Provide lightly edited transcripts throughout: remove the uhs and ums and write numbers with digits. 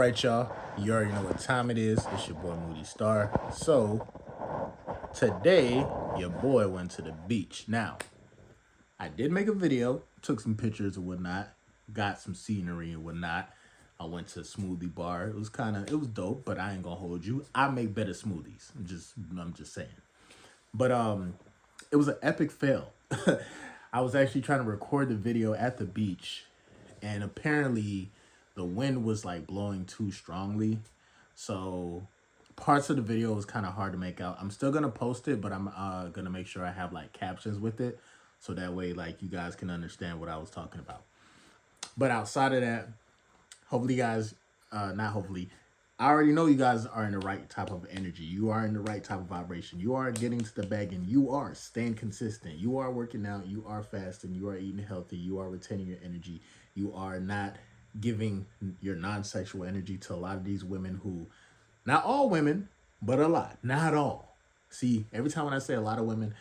right, y'all. You already know what time it is. It's your boy Moody Starr. So today, your boy went to the beach. Now, I did make a video, took some pictures and whatnot, got some scenery and whatnot. I went to a smoothie bar. It was dope, but I ain't gonna hold you. I make better smoothies. I'm just saying. But it was an epic fail. I was actually trying to record the video at the beach, and apparently the wind was like blowing too strongly. So parts of the video was kind of hard to make out. I'm still gonna post it, but I'm gonna make sure I have like captions with it, so that way like you guys can understand what I was talking about. But outside of that, hopefully you guys, not hopefully, I already know you guys are in the right type of energy. You are in the right type of vibration. You are getting to the bag, and you are staying consistent. You are working out. You are fasting. You are eating healthy. You are retaining your energy. You are not giving your non-sexual energy to a lot of these women who, not all women, but a lot, not all. See, every time when I say a lot of women,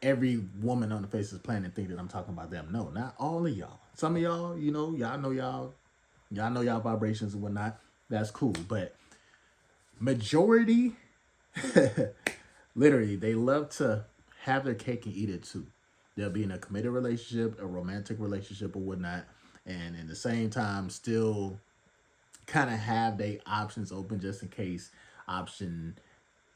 every woman on the face of the planet think that I'm talking about them. No, not all of y'all. Some of y'all, y'all know y'all vibrations and whatnot. That's cool. But majority, literally, they love to have their cake and eat it too. They'll be in a committed relationship, a romantic relationship or whatnot, and in the same time still kind of have their options open just in case option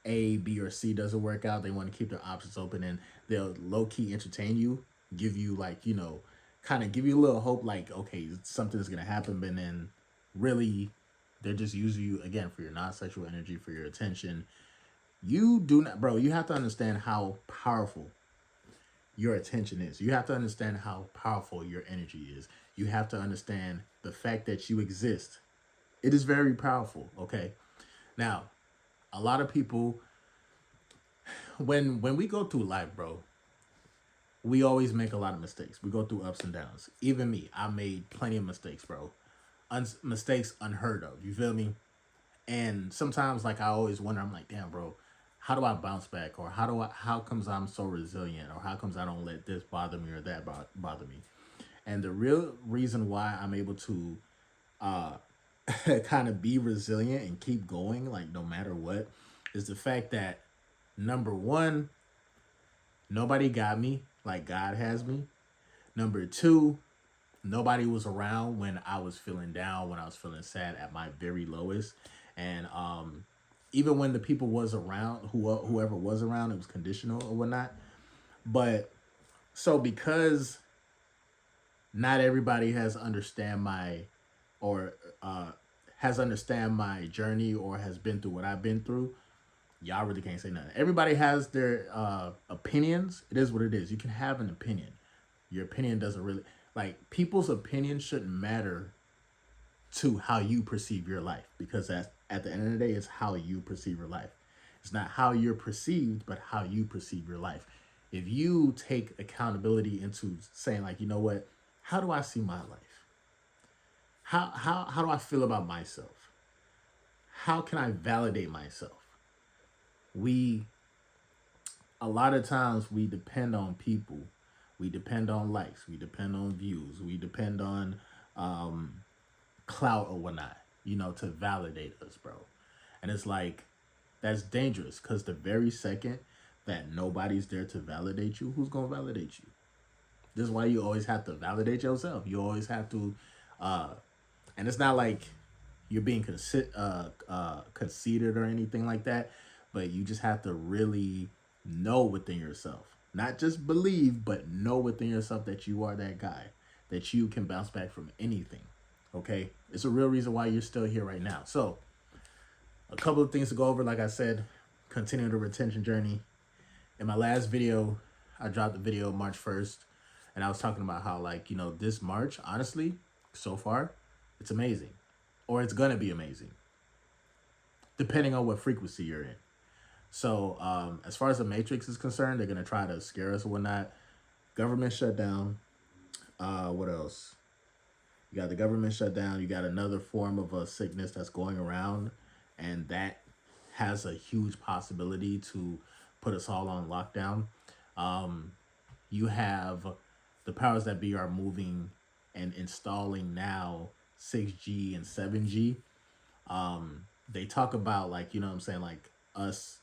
A, B, or C doesn't work out. They want to keep their options open, and they'll low-key entertain you, give you like, kind of give you a little hope like, okay, something's going to happen, but then really they're just using you again for your non-sexual energy, for your attention. You do not, bro, you have to understand how powerful your attention is. You have to understand how powerful your energy is. You have to understand the fact that you exist. It is very powerful, okay? Now, a lot of people, when we go through life, bro, we always make a lot of mistakes. We go through ups and downs. Even me, I made plenty of mistakes, bro. Mistakes unheard of. You feel me? And sometimes, like, I always wonder, I'm like, damn, bro, how do I bounce back? Or how comes I'm so resilient? Or how comes I don't let this bother me or that bother me? And the real reason why I'm able to kind of be resilient and keep going, like, no matter what, is the fact that, number one, nobody got me like God has me. Number two, nobody was around when I was feeling down, when I was feeling sad at my very lowest. And even when the people was around, whoever was around, it was conditional or whatnot. But so because not everybody has understand my or has understand my journey or has been through what I've been through, y'all really can't say nothing. Everybody has their opinions. It is what it is. You can have an opinion. Your opinion doesn't really, like, people's opinion shouldn't matter to how you perceive your life, because at the end of the day, it's how you perceive your life. It's not how you're perceived, but how you perceive your life. If you take accountability into saying, like, you know what, how do I see my life? How do I feel about myself? How can I validate myself? We, a lot of times we depend on people. We depend on likes. We depend on views. We depend on clout or whatnot, to validate us, bro. And it's like, that's dangerous, because the very second that nobody's there to validate you, who's going to validate you? This is why you always have to validate yourself. You always have to, and it's not like you're being conceited or anything like that, but you just have to really know within yourself. Not just believe, but know within yourself that you are that guy, that you can bounce back from anything, okay? It's a real reason why you're still here right now. So, a couple of things to go over. Like I said, continue the retention journey. In my last video, I dropped the video March 1st, and I was talking about how, like, this March, honestly, so far, it's amazing. Or it's going to be amazing, depending on what frequency you're in. So as far as the Matrix is concerned, they're going to try to scare us or whatnot. Government shutdown. What else? You got the government shutdown. You got another form of a sickness that's going around, and that has a huge possibility to put us all on lockdown. You have the powers that be are moving and installing now 6G and 7G. They talk about, like, you know what I'm saying, like us,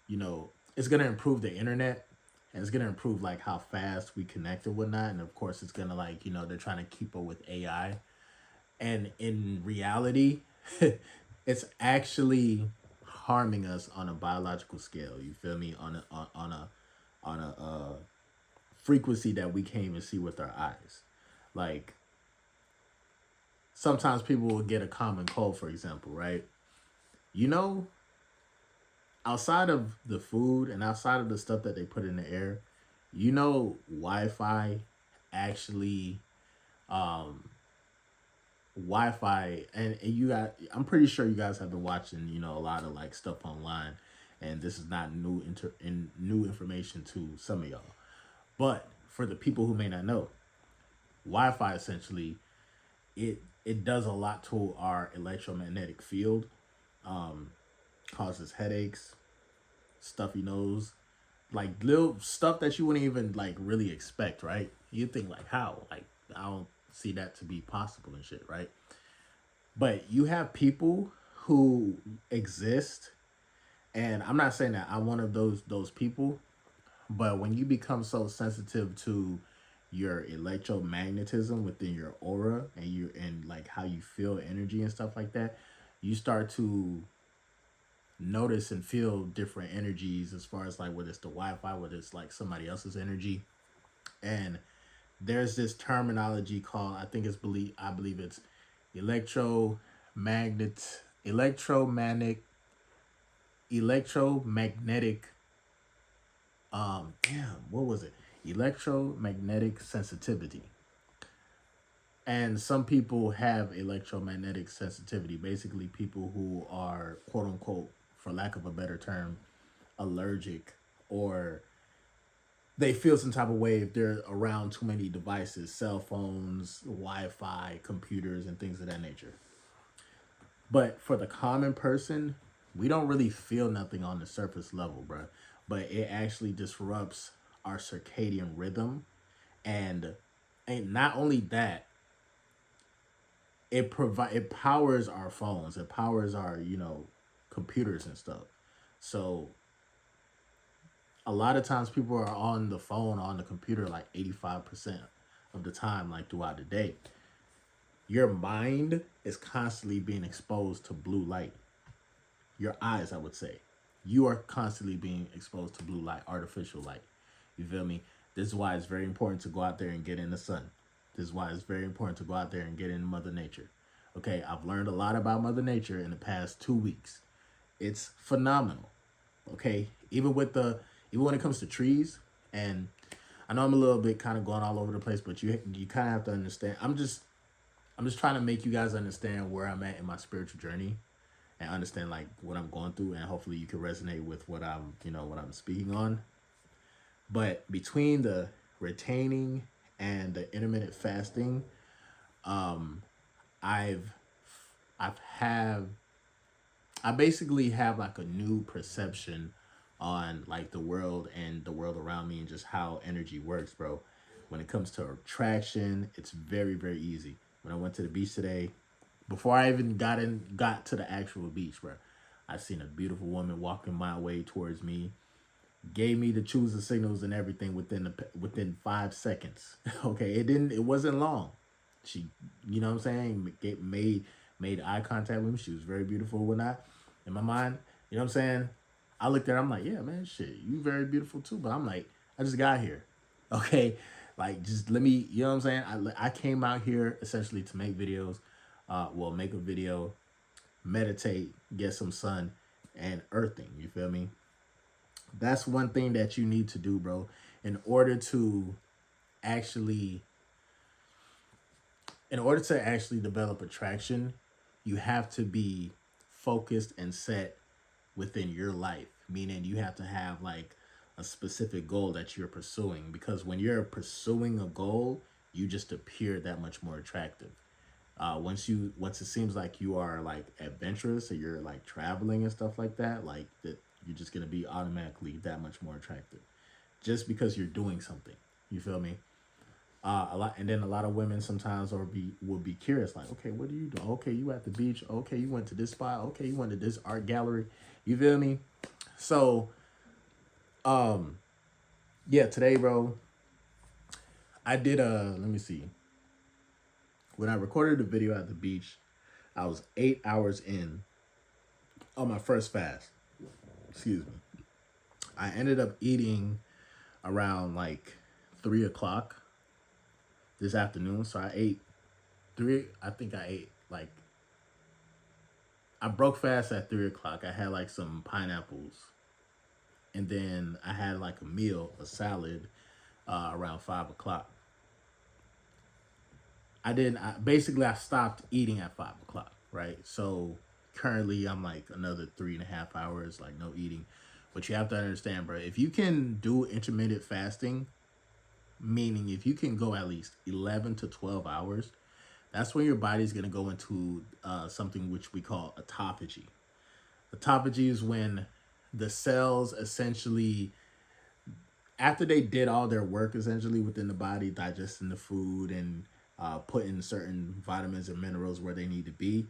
you know, it's gonna improve the internet, and it's gonna improve like how fast we connect and whatnot. And of course it's gonna, like, you know, they're trying to keep up with AI. And in reality, it's actually harming us on a biological scale. You feel me? On a frequency that we can't even see with our eyes. Like, sometimes people will get a common cold, for example, right? You know, outside of the food and outside of the stuff that they put in the air, you know, Wi-Fi actually, um, Wi-Fi, and you got. I'm pretty sure you guys have been watching, you know, a lot of like stuff online, and this is not new information to some of y'all. But for the people who may not know, Wi-Fi essentially, it does a lot to our electromagnetic field, um, causes headaches, stuffy nose, like little stuff that you wouldn't even like really expect, right? You think like, how? Like, I don't see that to be possible and shit, right? But you have people who exist, and I'm not saying that I'm one of those people, but when you become so sensitive to your electromagnetism within your aura, and like how you feel energy and stuff like that, you start to notice and feel different energies, as far as like whether it's the Wi-Fi, whether it's like somebody else's energy. And there's this terminology called, I believe it's electromagnet electromagnetic electromagnetic damn, what was it? Electromagnetic sensitivity. And some people have electromagnetic sensitivity, basically people who are, quote unquote, for lack of a better term, allergic, or they feel some type of way if they're around too many devices, cell phones, Wi-Fi, computers, and things of that nature. But for the common person, we don't really feel nothing on the surface level, bro. But it actually disrupts our circadian rhythm, and not only that, it powers our phones, it powers our, you know, computers and stuff. So a lot of times people are on the phone, on the computer, like 85% of the time, like throughout the day. Your mind is constantly being exposed to blue light. Your eyes, I would say, you are constantly being exposed to blue light, artificial light. You feel me? This is why it's very important to go out there and get in the sun. This is why it's very important to go out there and get in Mother Nature. Okay, I've learned a lot about Mother Nature in the past 2 weeks. It's phenomenal. Okay, even when it comes to trees, and I know I'm a little bit kind of going all over the place, but you kind of have to understand. I'm just trying to make you guys understand where I'm at in my spiritual journey, and understand like what I'm going through, and hopefully you can resonate with what I'm speaking on. But between the retaining and the intermittent fasting, um, I've I've have I basically have like a new perception on like the world and the world around me, and just how energy works, bro. When it comes to attraction, it's very, very easy. When I went to the beach today, before I even got to the actual beach, bro, I seen a beautiful woman walking my way towards me, gave me the choose the signals and everything within 5 seconds. Okay, it wasn't long. She, you know what I'm saying, made eye contact with me. She was very beautiful, whatnot. In my mind, you know what I'm saying. I looked at her. I'm like, yeah, man, shit, you very beautiful too. But I'm like, I just got here, okay. Like, just let me, you know what I'm saying. I came out here essentially to make videos. Well, make a video, meditate, get some sun, and earthing. You feel me? That's one thing that you need to do, bro, in order to actually develop attraction. You have to be focused and set within your life, meaning you have to have like a specific goal that you're pursuing, because when you're pursuing a goal, you just appear that much more attractive. Once it seems like you are like adventurous, or you're like traveling and stuff like that, like that, you're just gonna be automatically that much more attractive, just because you're doing something. You feel me? A lot, and then a lot of women sometimes will be curious, like, okay, what do you do? Okay, you at the beach. Okay, you went to this spot. Okay, you went to this art gallery. You feel me? So, um, yeah, today, bro, I did let me see. When I recorded the video at the beach, I was 8 hours in on my first fast. Excuse me. I ended up eating around like 3 o'clock this afternoon. So I ate three. I think I ate like I broke fast at 3 o'clock. I had like some pineapples, and then I had like a meal, a salad, around 5 o'clock. Basically I stopped eating at 5 o'clock, right? So currently I'm like another 3.5 hours, like no eating. But you have to understand, bro, if you can do intermittent fasting, meaning if you can go at least 11 to 12 hours, that's when your body's going to go into something which we call autophagy. Autophagy is when the cells essentially, after they did all their work essentially within the body, digesting the food and putting certain vitamins and minerals where they need to be,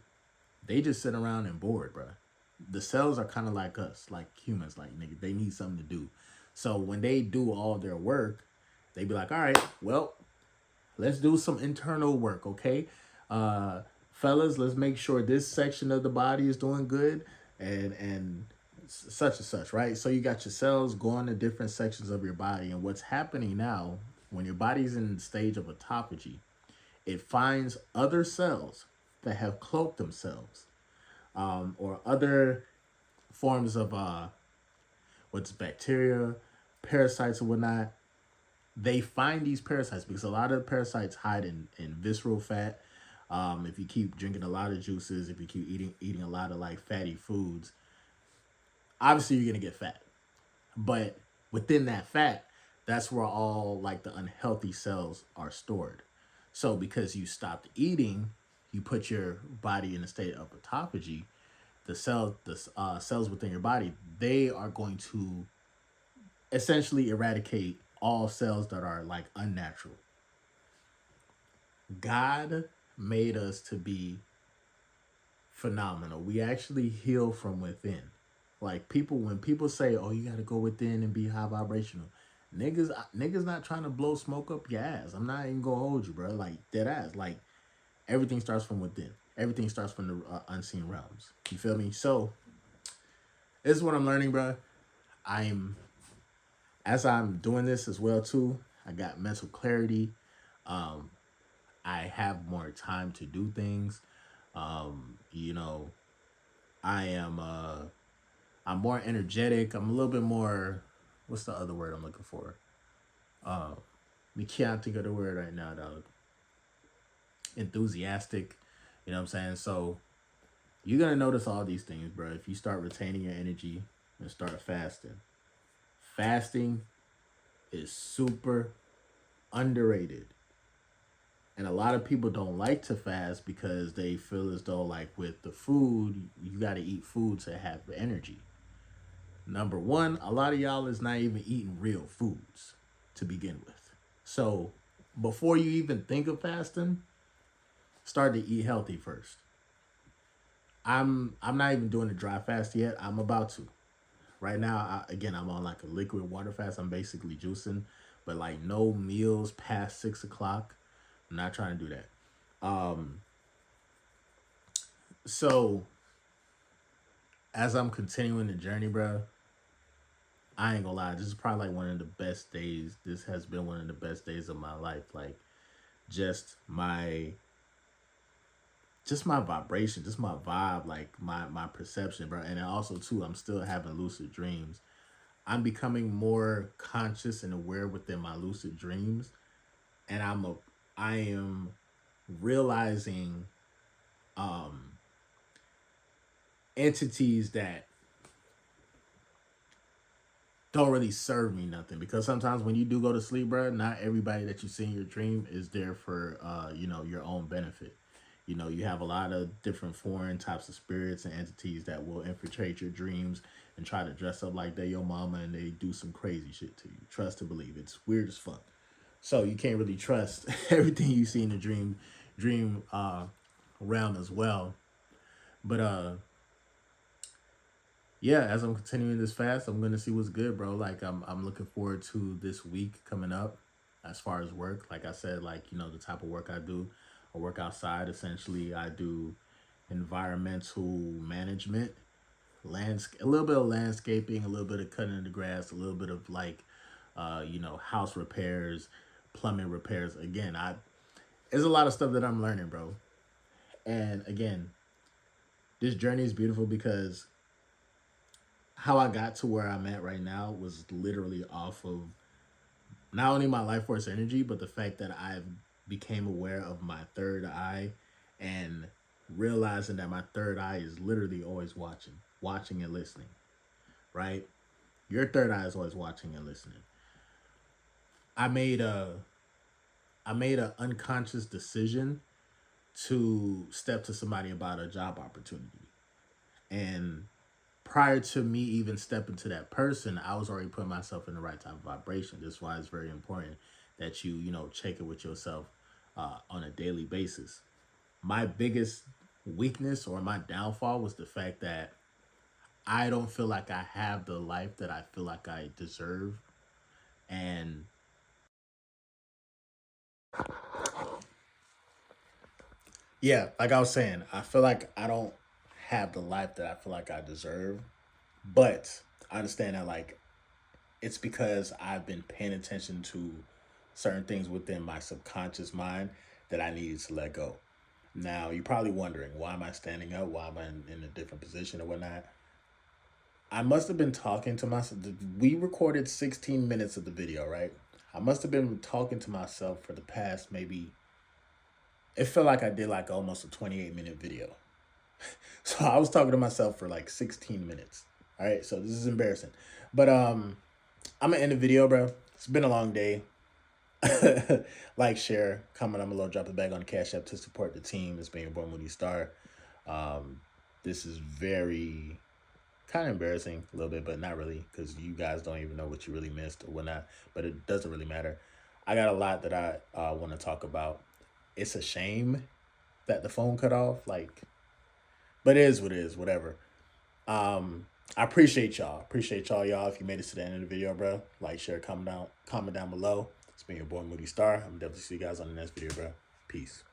they just sit around and bored, bro. The cells are kind of like us, like humans, like nigga, they need something to do. So when they do all their work, they be like, all right, well, let's do some internal work, okay? Fellas, let's make sure this section of the body is doing good and such and such, right? So you got your cells going to different sections of your body. And what's happening now, when your body's in the stage of autophagy, it finds other cells that have cloaked themselves, or other forms of what's bacteria, parasites, and whatnot. They find these parasites because a lot of parasites hide in visceral fat. If you keep drinking a lot of juices, if you keep eating a lot of like fatty foods, obviously you're gonna get fat. But within that fat, that's where all like the unhealthy cells are stored. So because you stopped eating, you put your body in a state of autophagy. The cells within your body, they are going to essentially eradicate all cells that are like unnatural. God made us to be phenomenal. We actually heal from within. Like people, when people say, "Oh, you got to go within and be high vibrational," niggas not trying to blow smoke up your ass. I'm not even gonna hold you, bro. Like dead ass. Like everything starts from within. Everything starts from the unseen realms. You feel me? So this is what I'm learning, bro. I'm as I'm doing this as well too. I got mental clarity. Um, I have more time to do things. You know, I am I'm more energetic. I'm a little bit more, what's the other word I'm looking for? We can't think of the word right now, dog. Enthusiastic. You know what I'm saying? So you're gonna notice all these things, bro. If you start retaining your energy and start fasting. Fasting is super underrated. And a lot of people don't like to fast because they feel as though like with the food, you got to eat food to have energy. Number one, a lot of y'all is not even eating real foods to begin with. So before you even think of fasting, start to eat healthy first. I'm not even doing a dry fast yet. I'm about to. Right now, I'm on like a liquid water fast. I'm basically juicing, but like no meals past 6 o'clock. I'm not trying to do that. Um, so as I'm continuing the journey, bro, I ain't gonna lie. This is probably like one of the best days. This has been one of the best days of my life. Like just my vibration, just my vibe, like my perception, bro. And then also too, I'm still having lucid dreams. I'm becoming more conscious and aware within my lucid dreams, and I am realizing um entities that don't really serve me nothing, because sometimes when you do go to sleep, bro, not everybody that you see in your dream is there for your own benefit. You have a lot of different foreign types of spirits and entities that will infiltrate your dreams and try to dress up like they're your mama, and they do some crazy shit to you. Trust to believe, it's weird as fuck. So you can't really trust everything you see in the dream realm as well. But yeah, as I'm continuing this fast, I'm gonna see what's good, bro. Like I'm looking forward to this week coming up as far as work. Like I said, like, the type of work I do. I work outside. Essentially, I do environmental management, a little bit of landscaping, a little bit of cutting the grass, a little bit of like house repairs, plumbing repairs. Again, I there's a lot of stuff that I'm learning, bro. And again, this journey is beautiful because how I got to where I'm at right now was literally off of not only my life force energy, but the fact that I became aware of my third eye and realizing that my third eye is literally always watching and listening, right? Your third eye is always watching and listening. I made a I made an unconscious decision to step to somebody about a job opportunity. And prior to me even stepping to that person, I was already putting myself in the right type of vibration. This is why it's very important that you check it with yourself on a daily basis. My biggest weakness or my downfall was the fact that I don't feel like I have the life that I feel like I deserve. And yeah, like I was saying, I feel like I don't have the life that I feel like I deserve. But I understand that, like, it's because I've been paying attention to certain things within my subconscious mind that I needed to let go. Now, you're probably wondering, why am I standing up? Why am I in a different position or whatnot? I must have been talking to myself. We recorded 16 minutes of the video, right? I must have been talking to myself for the past maybe, it felt like I did like almost a 28-minute video. So I was talking to myself for like 16 minutes. All right, so this is embarrassing. But I'm gonna end the video, bro. It's been a long day. Like, share, comment. I'm gonna drop the bag on the Cash App to support the team. It's been your boy Moody Starr. This is very kind of embarrassing a little bit, but not really, because you guys don't even know what you really missed or whatnot. But it doesn't really matter. I got a lot that I want to talk about. It's a shame that the phone cut off. Like, but it is what it is. Whatever. I appreciate y'all. Appreciate y'all. If you made it to the end of the video, bro, like, share, comment down below. It's been your boy Moody Starr. I'm definitely see you guys on the next video, bro. Peace.